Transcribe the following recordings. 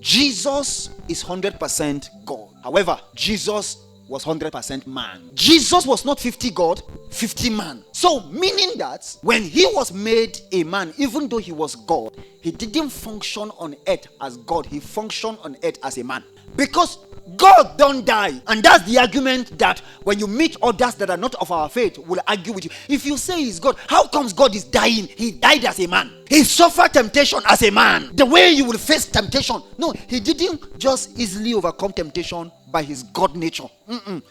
Jesus is 100% God. However, Jesus was 100% man. Jesus was not 50 God, 50 man. So, meaning that when he was made a man, even though he was God, he didn't function on earth as God. He functioned on earth as a man. Because God don't die. And that's the argument that when you meet others that are not of our faith will argue with you. If you say he's God, how comes God is dying? He died as a man. He suffered temptation as a man. The way you will face temptation. No, he didn't just easily overcome temptation by his God nature.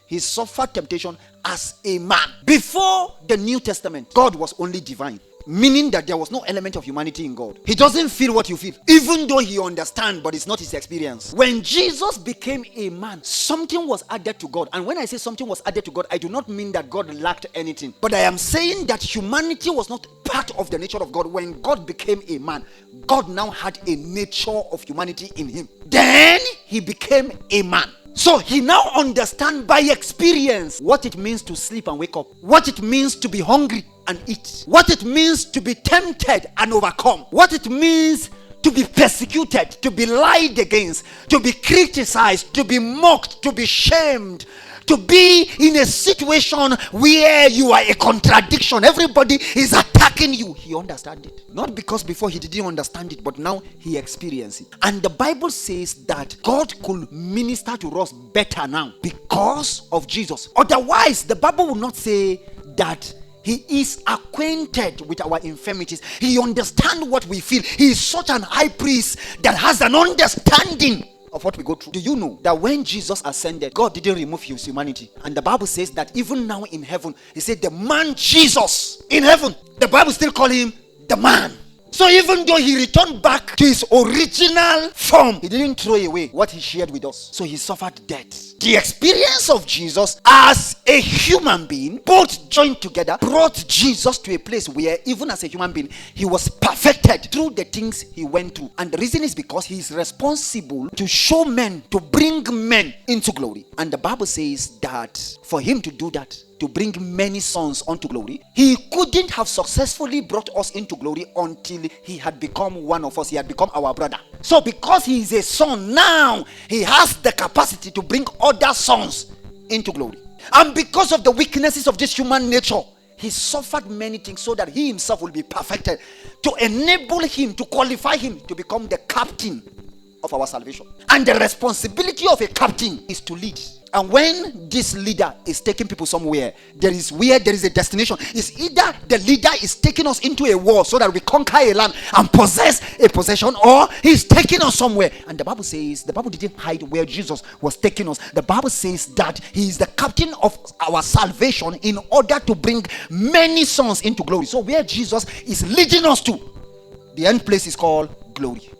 He suffered temptation as a man. Before the New Testament, God was only divine. Meaning that there was no element of humanity in God. He doesn't feel what you feel, even though he understands, but it's not his experience. When Jesus became a man, something was added to God. And when I say something was added to God, I do not mean that God lacked anything, but I am saying that humanity was not part of the nature of God. When God became a man, God now had a nature of humanity in him. Then he became a man. So he now understands by experience what it means to sleep and wake up, what it means to be hungry and eat, what it means to be tempted and overcome, what it means to be persecuted, to be lied against, to be criticized, to be mocked, to be shamed, to be in a situation where you are a contradiction. Everybody is attacking you. He understands it. Not because before he didn't understand it, but now he experienced it. And the Bible says that God could minister to us better now because of Jesus. Otherwise, the Bible will not say that he is acquainted with our infirmities. He understands what we feel. He is such an high priest that has an understanding of what we go through. Do you know that when Jesus ascended, God didn't remove his humanity? And the Bible says that even now in heaven, he said the man Jesus in heaven, the Bible still call him the man. So even though he returned back to his original form, he didn't throw away what he shared with us. So he suffered death. The experience of Jesus as a human being, both joined together, brought Jesus to a place where even as a human being, he was perfected through the things he went through. And the reason is because he is responsible to show men, to bring men into glory. And the Bible says that for him to do that, to bring many sons unto glory, he couldn't have successfully brought us into glory until he had become one of us. He had become our brother. So because he is a son, now he has the capacity to bring other sons into glory. And because of the weaknesses of this human nature, he suffered many things so that he himself will be perfected, to enable him, to qualify him to become the captain of our salvation. And the responsibility of a captain is to lead. And when this leader is taking people somewhere, there is a destination. It's either the leader is taking us into a war so that we conquer a land and possess a possession, or he's taking us somewhere. And the Bible says, the Bible didn't hide where Jesus was taking us. The Bible says that he is the captain of our salvation in order to bring many sons into glory. So where Jesus is leading us to, the end place is called glory.